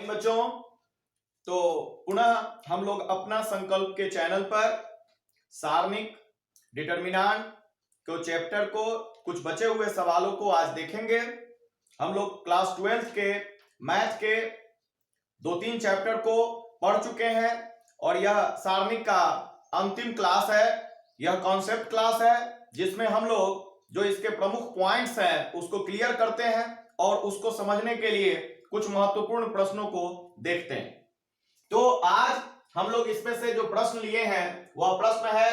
Morning बच्चों। तो पुनः हम लोग अपना संकल्प के चैनल पर सारणिक डिटरमिनेंट को चैप्टर को कुछ बचे हुए सवालों को आज देखेंगे। हम लोग क्लास 12th के मैथ के 2-3 चैप्टर को पढ़ चुके हैं और यह सारणिक का अंतिम क्लास है। यह कॉन्सेप्ट क्लास है जिसमें हम लोग जो इसके प्रमुख पॉइंट्स हैं उसको क्लियर करते हैं और उसको समझने के लिए कुछ महत्वपूर्ण प्रश्नों को देखते हैं। तो आज हम लोग इसमें से जो प्रश्न लिए हैं वह प्रश्न है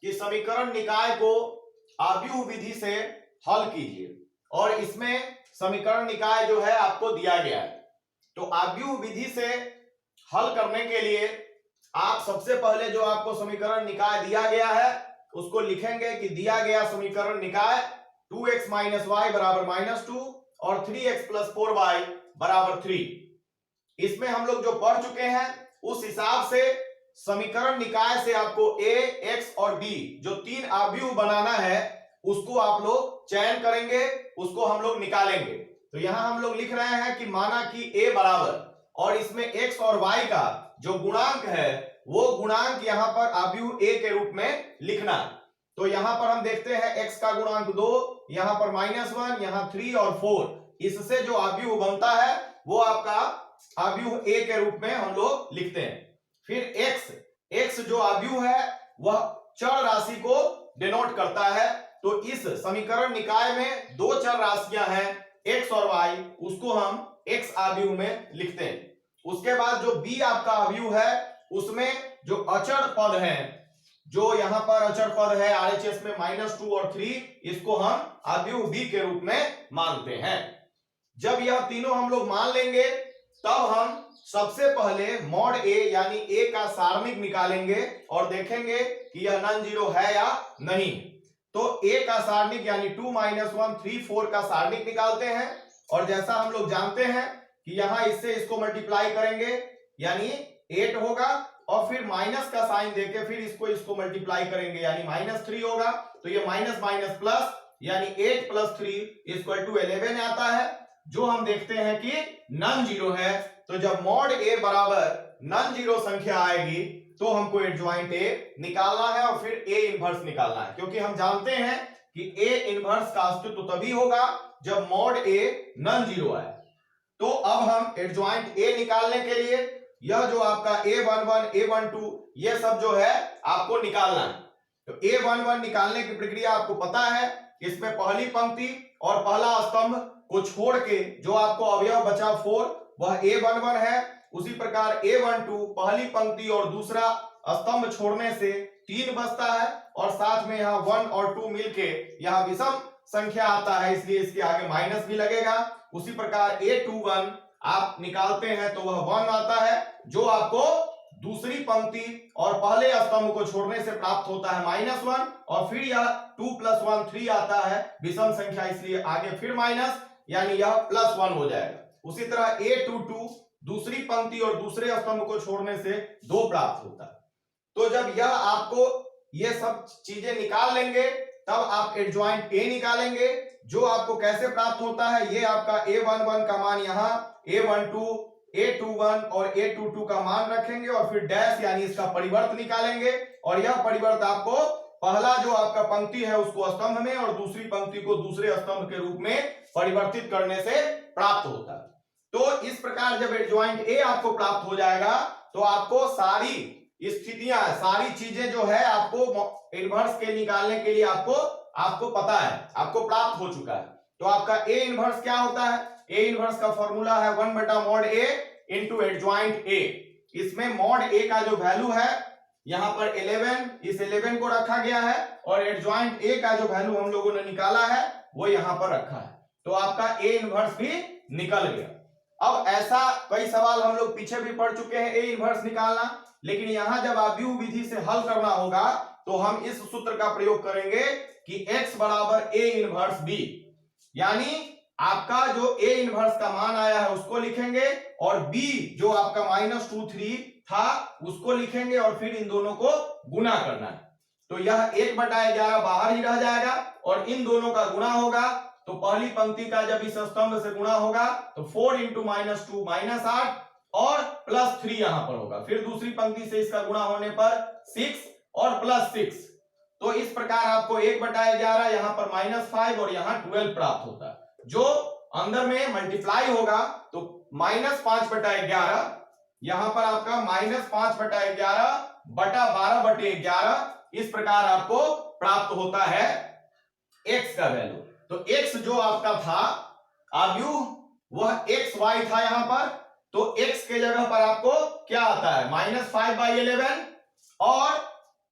कि समीकरण निकाय को आव्यूह विधि से हल कीजिए और इसमें समीकरण निकाय जो है आपको दिया गया है। तो आव्यूह विधि से हल करने के लिए आप सबसे पहले जो आपको समीकरण निकाय दिया गया है उसको लिखेंगे कि दिया गया समीकरण निकाय 2x - y = -2 और 3x + 4y = 3। इसमें हम लोग जो पढ़ चुके हैं उस हिसाब से समीकरण निकाय से आपको a, x और b जो 3 आव्यूह बनाना है उसको आप लोग चयन करेंगे, उसको हम लोग निकालेंगे। तो यहां हम लोग लिख रहे हैं कि माना कि a बराबर और इसमें x और y का जो गुणांक है वो गुणांक यहां पर आव्यूह a के रूप में लिखना। तो यहां पर हम देखते हैं x का गुणांक 2, यहां पर -1, यहां 3 और 4। इससे जो आव्यूह बनता है वो आपका आव्यूह a के रूप में हम लोग लिखते हैं। फिर x जो आव्यूह है वह चर राशि को डिनोट करता है। तो इस समीकरण निकाय में दो चर राशियां हैं x और y, उसको हम x आव्यूह में लिखते हैं। उसके बाद जो b आपका आव्यूह है उसमें जो अचर पद है, जो यहां पर अचर पद है RHS में -2 और 3, इसको हम आव्यूह b के रूप में मानते हैं। जब यह तीनों हम लोग मान लेंगे तब हम सबसे पहले मॉड a यानी a का सारणिक निकालेंगे और देखेंगे कि यह नॉन जीरो है या नहीं। तो a का सारणिक यानी 2 - 1 3 4 का सारणिक निकालते हैं और जैसा हम लोग जानते हैं कि यहां इससे इसको मल्टीप्लाई करेंगे यानी 8 होगा और फिर माइनस का साइन देके फिर इसको मल्टीप्लाई करेंगे यानी -3 होगा। तो ये माइनस माइनस प्लस यानी 8 + 3 = 11 आता है, जो हम देखते हैं कि नॉन जीरो है। तो जब मॉड a बराबर नॉन जीरो संख्या आएगी तो हमको एडजॉइंट a निकालना है और फिर a इनवर्स निकालना है, क्योंकि हम जानते हैं कि a इनवर्स का अस्तित्व तभी होगा जब मॉड a नॉन जीरो आए। तो अब हम एडजॉइंट a निकालने के लिए यह जो आपका a11 a12 ये सब जो है आपको निकालना है। तो a11 निकालने की प्रक्रिया आपको पता है, इसमें पहली पंक्ति और पहला स्तंभ को छोड़ के जो आपको अवयव बचा 4 वह a11 है। उसी प्रकार a12 पहली पंक्ति और दूसरा स्तंभ छोड़ने से 3 बचता है और साथ में यहाँ 1 और 2 मिलके यहाँ विषम संख्या आता है, इसलिए इसके आगे माइनस भी लगेगा। उसी प्रकार a21 आप निकालते हैं तो वह 1 आता है, जो आपको दूसरी पंक्ति और पहले स्तंभ को छोड़ने से प्राप्त होता है -1 और फिर यह 2 + 1 3 आता है विषम संख्या, इसलिए आगे फिर माइनस यानी यह +1 हो जाएगा। उसी तरह a22 दूसरी पंक्ति और दूसरे स्तंभ को छोड़ने से 2 प्राप्त होता है। तो जब यह आपको ये सब चीजें निकाल लेंगे तब आप एडजॉइंट a निकालेंगे, जो आपको कैसे प्राप्त होता है ये आपका a11 का मान यहाँ a12 a21 और a22 का मान रखेंगे और फिर डैश यानी इसका परिवर्त निकालेंगे और यह परिवर्त आपको पहला जो आपका पंक्ति है उसको स्तंभ में और दूसरी पंक्ति को दूसरे स्तंभ के रूप में परिवर्तित करने से प्राप्त होता है। तो इस प्रकार जब एडजॉइंट a आपको प्राप्त हो जाएगा तो आपको सारी स्थितियां, सारी चीजें जो है आपको इनवर्स के निकालने के लिए आपको पता है, आपको प्राप्त हो चुका है। तो आपका a इनवर्स क्या होता है? a इनवर्स का फॉर्मूला है 1/mod a into adjoint a। इसमें मॉड a का जो वैल्यू है यहां पर 11, इस 11 को रखा गया है और एडजॉइंट a का जो वैल्यू हम लोगों ने निकाला है वो यहां पर रखा है। तो आपका a इनवर्स भी निकल गया। अब ऐसा कई सवाल हम लोग पीछे भी पढ़ चुके हैं a इनवर्स निकालना, लेकिन यहां जब आव्यूह विधि से हल करना होगा तो हम इस सूत्र का प्रयोग करेंगे कि x बराबर a इनवर्स b, यानी आपका जो a इनवर्स का मान आया है उसको लिखेंगे और b जो आपका -2 3 था उसको लिखेंगे और फिर इन दोनों को गुना करना है। तो यह 1/11 बाहर ही रह जाएगा और इन दोनों का गुणा होगा। तो पहली पंक्ति का जब इस स्तंभ से गुणा होगा तो 4 × -2 -8 और +3 यहां पर होगा, फिर दूसरी पंक्ति से इसका गुणा होने पर 6 और +6, तो इस प्रकार आपको 1/11 यहां पर -5 और यहां 12 प्राप्त होता है। जो अंदर में मल्टीप्लाई होगा तो -5/11 यहां पर आपका -5/11 बटा 12/11 इस प्रकार आपको प्राप्त होता है x का वैल्यू। तो x जो आपका था आव्यूह वह xy था यहां पर, तो x के जगह पर आपको क्या आता है -5/11 और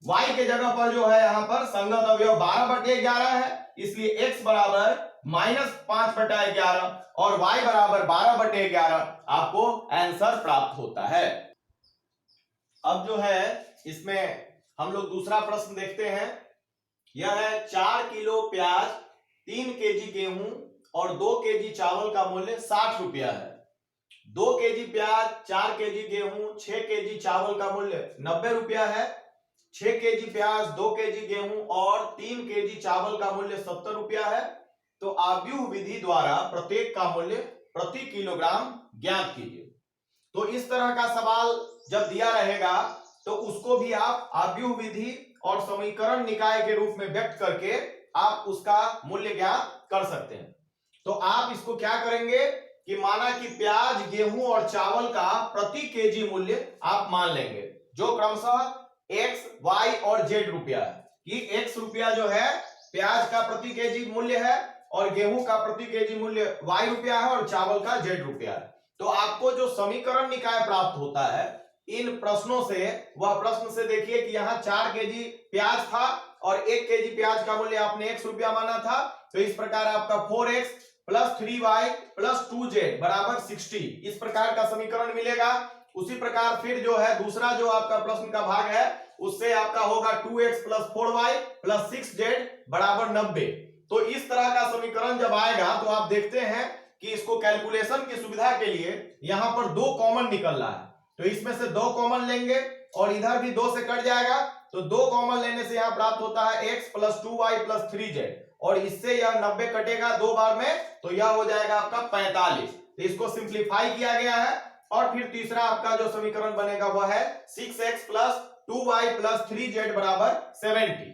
y के जगह पर जो है यहां पर संगत अवयव 12/11 है, इसलिए x बराबर -5/11 और y बराबर 12/11 आपको आंसर प्राप्त होता है। अब जो है इसमें हम लोग दूसरा प्रश्न देखते हैं। यह है 4 किलो प्याज, 3 केजी गेहूं और 2 केजी चावल का मूल्य 60 रुपया है। 2 केजी प्याज, 4 केजी गेहूं, 6 केजी चावल का मूल्य 90 रुपया है। 6 केजी प्याज, 2 केजी गेहूं और 3 केजी चावल का मूल्य 70 रुपया है। तो आव्यूह विधि द्वारा प्रत्येक का मूल्य प्रति किलोग्राम ज्ञात कीजिए। तो इस तरह का सवाल जब दिया रहेगा तो उसको भी आप आव्यूह विधि और समीकरण निकाय के रूप में व्यक्त करके आप उसका मूल्य ज्ञात कर सकते हैं। तो आप इसको क्या करेंगे कि माना कि प्याज, गेहूं और चावल का प्रति केजी मूल्य आप मान लेंगे, जो क्रमशः x, y और z रुपया है, कि x रुपया जो है प्याज का प्रति केजी मूल्य है और गेहूं का प्रति केजी मूल्य y रुपया है और चावल का z रुपया है। तो आपको जो समीकरण निकाय प्राप्त होता है इन प्रश्नों से, वह प्रश्न से देखिए कि यहाँ 4 केजी प्याज था और 1 केजी प्याज का मूल्य आपने x रुपया माना था, तो इस प्रकार आपका 4x + 3y + 2z बराबर 60 इस प्रकार का समीकरण मिलेगा। उसी प्रकार फिर जो है दूसरा जो आपका प्रश्न का भाग है उससे आपका होगा 2x + 4y + 6z बराबर 90। तो इस तरह का समीकरण जब आएगा तो आप देखते हैं कि इसको कैलकुलेशन की सुविधा के लिए यहां पर 2 कॉमन निकल रहा है, तो इसमें से 2 कॉमन लेंगे और इधर भी 2 से कट जाएगा, तो 2 कॉमन लेने से यहां प्राप्त होता है x + 2y + 3z और इससे यह 90 कटेगा 2 बार में, तो यह हो जाएगा आपका 45। तो इसको सिंप्लीफाई किया गया है और फिर तीसरा आपका जो समीकरण बनेगा वह है 6x + 2y + 3z बराबर 70।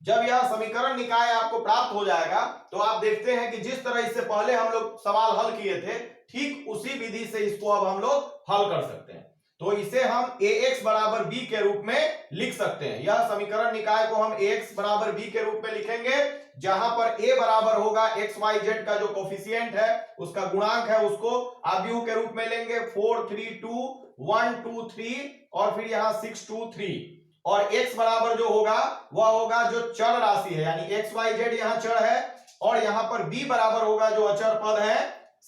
जब यह समीकरण निकाय आपको प्राप्त हो जाएगा तो आप देखते हैं कि जिस तरह इससे पहले हम लोग सवाल हल किए थे ठीक उसी विधि से इसको अब हम लोग हल कर सकते हैं। तो इसे हम ax बराबर b के रूप में लिख सकते हैं। यह समीकरण निकाय को हम ax बराबर b के रूप में लिखेंगे, जहां पर a बराबर होगा x y z का जो कोफिशिएंट है उसका गुणांक है उसको आव्यूह के रूप में लेंगे 4 3 2 1 2 3 और फिर यहाँ 6 2 3 और x बराबर जो होगा वह होगा जो चर राशि है, यानी x y z यहाँ चर है और यहाँ पर b बराबर होगा जो अचर पद है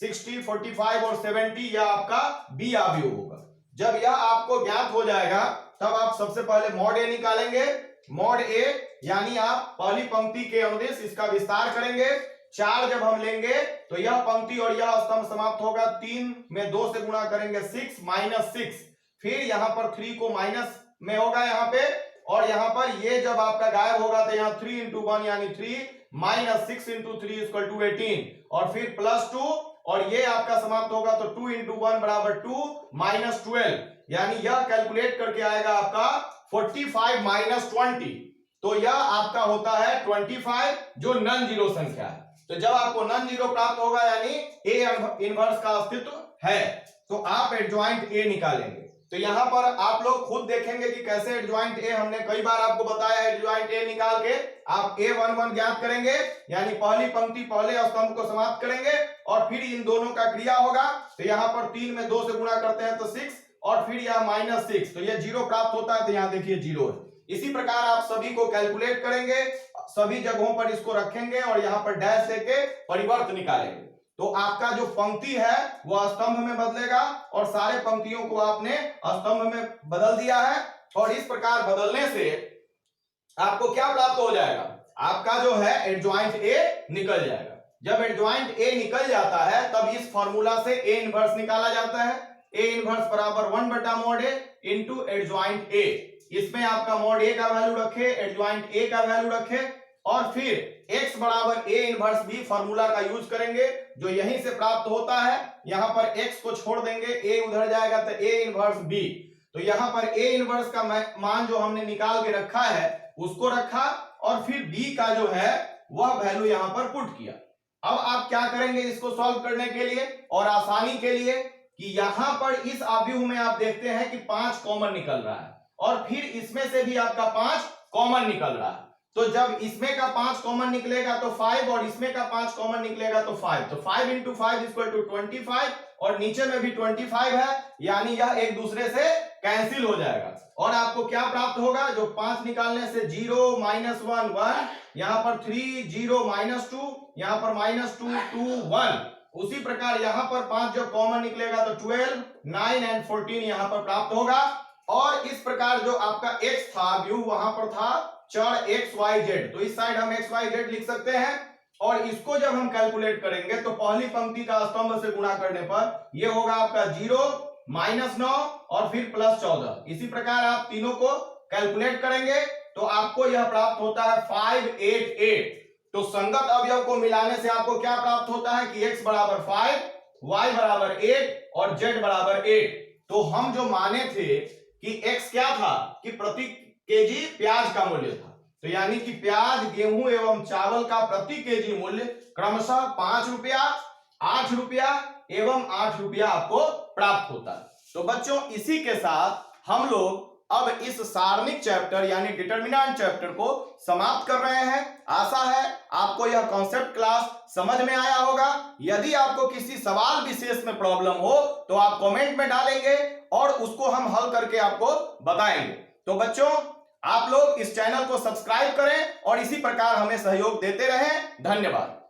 60 45 और 70 यह आपका b आव्यूह होगा। जब यह आपको ज्ञात हो जाएगा तब आप सबसे पहले मॉड a निकालेंगे। मॉड a यानी आप पहली पंक्ति के अनुदेश इसका विस्तार करेंगे। 4 जब हम लेंगे तो यह पंक्ति और यह स्तंभ समाप्त होगा, 3 में 2 से गुणा करेंगे 6 -6, फिर यहाँ पर 3 को माइनस में होगा यहाँ पे और यहाँ पर ये जब आपका गायब होगा तो यहाँ 3 × 1 यानी 3 -6 × 3 = 18 और फिर +2 और ये आपका समाप्त होगा तो 2 × 1 बराबर 2 -12 यानी यह कैलकुलेट करके आएगा आपका 45 - 20, तो यह आपका होता है 25 जो नॉन जीरो संख्या है। तो जब आपको नॉन जीरो प्राप्त होगा यानी a इनवर्स का अस्तित्व है, तो आप एडजॉइंट a निकालेंगे। तो यहां पर आप लोग खुद देखेंगे कि कैसे एडजॉइंट a, हमने कई बार आपको बताया है एडजॉइंट a निकाल के आप a11 ज्ञात करेंगे, यानी पहली पंक्ति पहले स्तंभ को समाप्त करेंगे और फिर इन दोनों का क्रिया होगा, तो यहाँ पर 3 में 2 से गुणा करते हैं तो 6 और फिर यहाँ -6, तो यह 0 प्राप्त होता है, तो यहाँ देखिए 0 है। इसी प्रकार आप सभी को कैलकुलेट करेंगे, सभी जगहों पर इसको रखेंगे और यहाँ पर डैश लेके परिवर्त निकालेंगे, तो आपका जो पंक्ति है वह स्तंभ में बदलेगा और सारे पंक्तियों को आपने स्तंभ में बदल दिया है और इस प्रकार बदलने से आपको क्या प्राप्त हो जाएगा, आपका जो है एडजॉइंट a निकल जाएगा। जब एडजॉइंट a निकल जाता है तब इस फॉर्मूला से a इनवर्स निकाला जाता है। a इनवर्स बराबर 1/mod a into adjoint a। इसमें आपका mod a का वैल्यू रखे, एडजॉइंट a का वैल्यू रखे, और फिर x बराबर a इनवर्स b फॉर्मूला का यूज करेंगे जो यहीं से प्राप्त होता है। यहां पर x को छोड़ देंगे, a उधर जाएगा तो a इनवर्स b। तो यहां पर a इनवर्स का मान जो हमने निकाल के रखा है उसको रखा और फिर b का जो है वह वैल्यू यहां पर पुट किया। अब आप क्या करेंगे इसको सॉल्व करने के लिए और आसानी के लिए कि यहां पर इस आव्यूह में आप देखते हैं कि 5 कॉमन निकल रहा है और फिर इसमें से भी आपका 5 कॉमन निकल रहा है। तो जब इसमें का 5 कॉमन निकलेगा तो 5 और इसमें का 5 कॉमन निकलेगा तो 5। तो 5 इंटू 5 इक्वल टू 25 और नीचे में भी 25 है, यानी यह एक दूसरे से कैंसिल हो जाएगा और आपको क्या प्राप्त होगा, जो 5 निकालने से 0 -1 1, यहां पर 3 0 -2, यहां पर -2 2 1। उसी प्रकार यहां पर 5 जब कॉमन निकलेगा तो 12 9 एंड 14 यहां पर प्राप्त होगा। और इस प्रकार जो आपका x था व्यू वहां पर था चर एक्स वाई जेड, तो इस साइड हम एक्स वाई जेड लिख सकते हैं और इसको जब हम कैलकुलेट करेंगे तो पहली पंक्ति का स्तंभ से गुणा करने पर यह होगा आपका 0 -9 और फिर +14। इसी प्रकार आप तीनों को कैलकुलेट करेंगे तो आपको यह प्राप्त होता है 588। तो संगत अवयव को मिलाने से आपको क्या प्राप्त होता है कि x बराबर 5, y बराबर 8 और z बराबर 8। तो हम जो माने थे कि x क्या था कि प्रति केजी प्याज का मूल्य था, तो यानी कि प्याज गेहूं एवं चावल का प्रति केजी मूल्य क्रमशः 5 रुपया 8 रुपया एवं 8 रुपया आपको प्राप्त होता है। तो बच्चों इसी के साथ हम लोग अब इस सारणिक चैप्टर यानी डिटरमिनेंट चैप्टर को समाप्त कर रहे हैं। आशा है आपको यह कॉन्सेप्ट क्लास समझ में आया होगा। यदि आपको किसी सवाल विशेष में प्रॉब्लम हो तो आप कमेंट में डालेंगे और उसको हम हल करके आपको बताएंगे। तो बच्चों आप लोग इस चैनल को सब्सक्राइब करें और इसी प्रकार हमें सहयोग देते रहें। धन्यवाद।